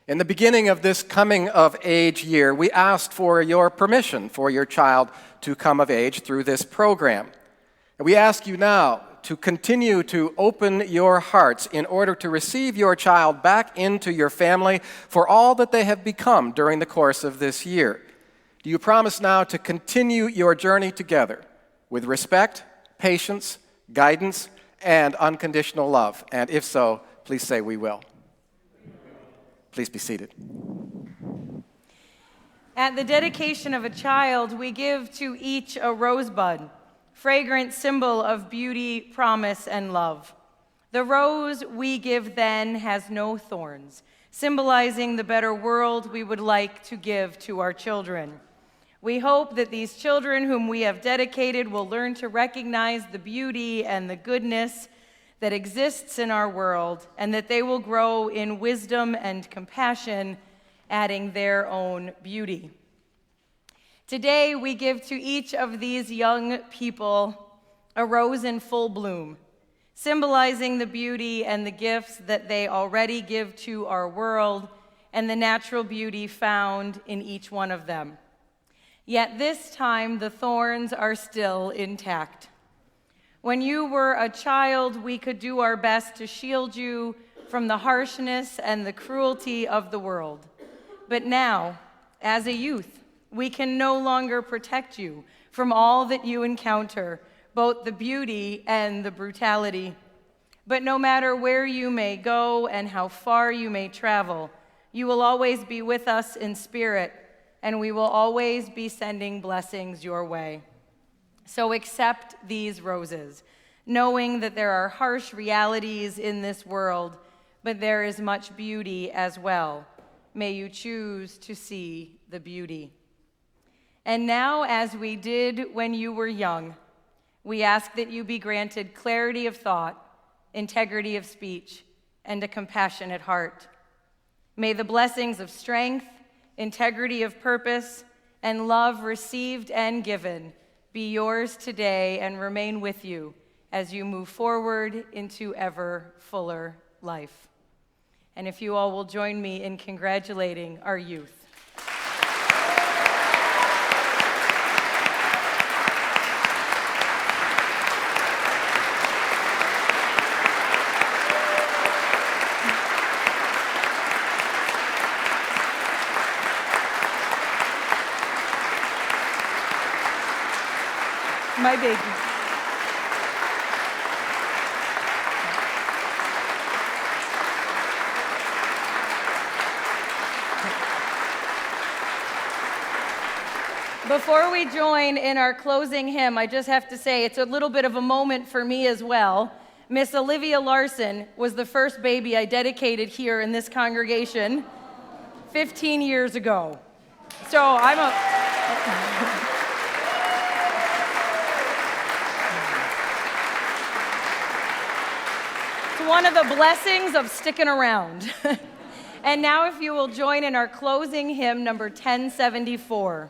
In the beginning of this coming-of-age year, we asked for your permission for your child to come of age through this program. And we ask you now to continue to open your hearts in order to receive your child back into your family for all that they have become during the course of this year. Do you promise now to continue your journey together with respect, patience, guidance, and unconditional love? And if so, please say, "We will." Please be seated. At the dedication of a child, we give to each a rosebud, fragrant symbol of beauty, promise, and love. The rose we give then has no thorns, symbolizing the better world we would like to give to our children. We hope that these children whom we have dedicated will learn to recognize the beauty and the goodness that exists in our world, and that they will grow in wisdom and compassion, adding their own beauty. Today, we give to each of these young people a rose in full bloom, symbolizing the beauty and the gifts that they already give to our world and the natural beauty found in each one of them. Yet this time, the thorns are still intact. When you were a child, we could do our best to shield you from the harshness and the cruelty of the world. But now, as a youth, we can no longer protect you from all that you encounter, both the beauty and the brutality. But no matter where you may go and how far you may travel, you will always be with us in spirit, and we will always be sending blessings your way. So accept these roses, knowing that there are harsh realities in this world, but there is much beauty as well. May you choose to see the beauty. And now, as we did when you were young, we ask that you be granted clarity of thought, integrity of speech, and a compassionate heart. May the blessings of strength, integrity of purpose, and love received and given be yours today and remain with you as you move forward into ever fuller life. And if you all will join me in congratulating our youth. My baby. Before we join in our closing hymn, I just have to say it's a little bit of a moment for me as well. Miss Olivia Larson was the first baby I dedicated here in this congregation 15 years ago. So I'm a... one of the blessings of sticking around. And now if you will join in our closing hymn, number 1074.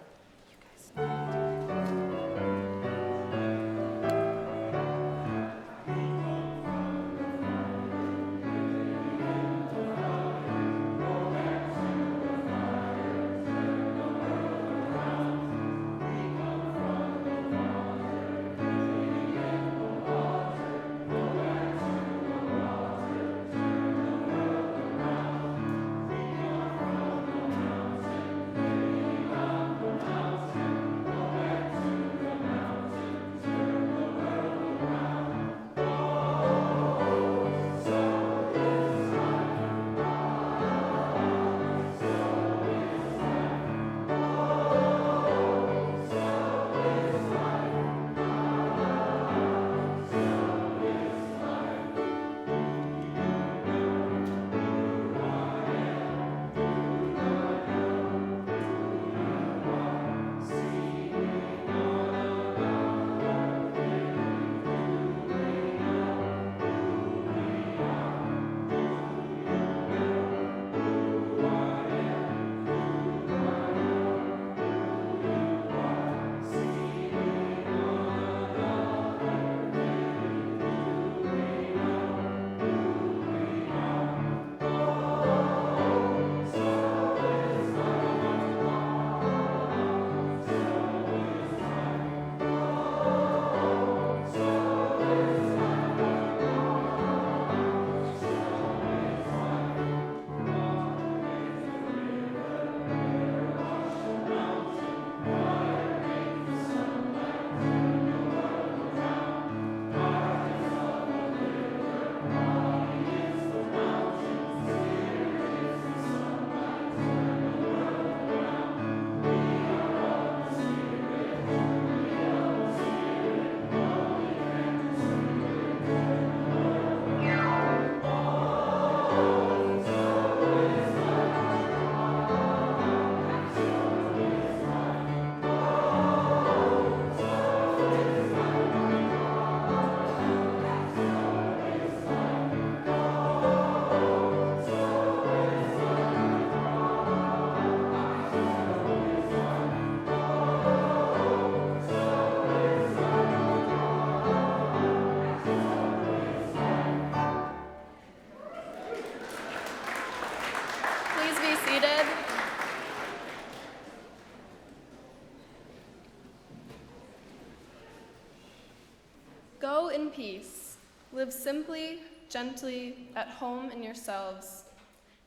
Live simply, gently, at home in yourselves.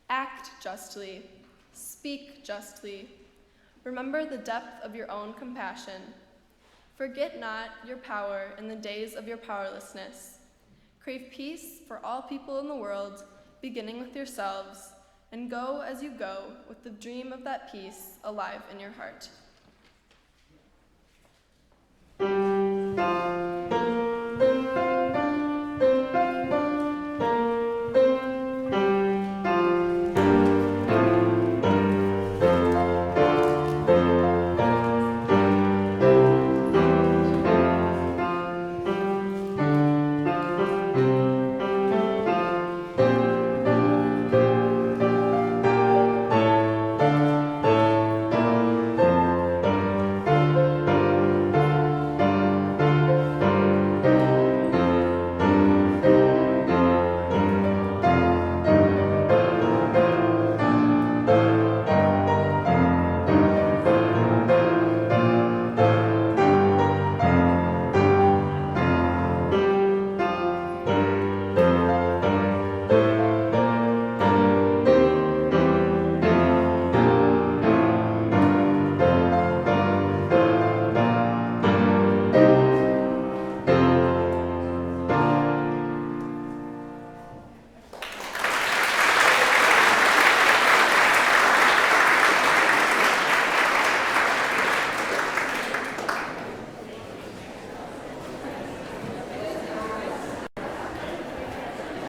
Act justly. Speak justly. Remember the depth of your own compassion. Forget not your power in the days of your powerlessness. Crave peace for all people in the world, beginning with yourselves, and go as you go with the dream of that peace alive in your heart.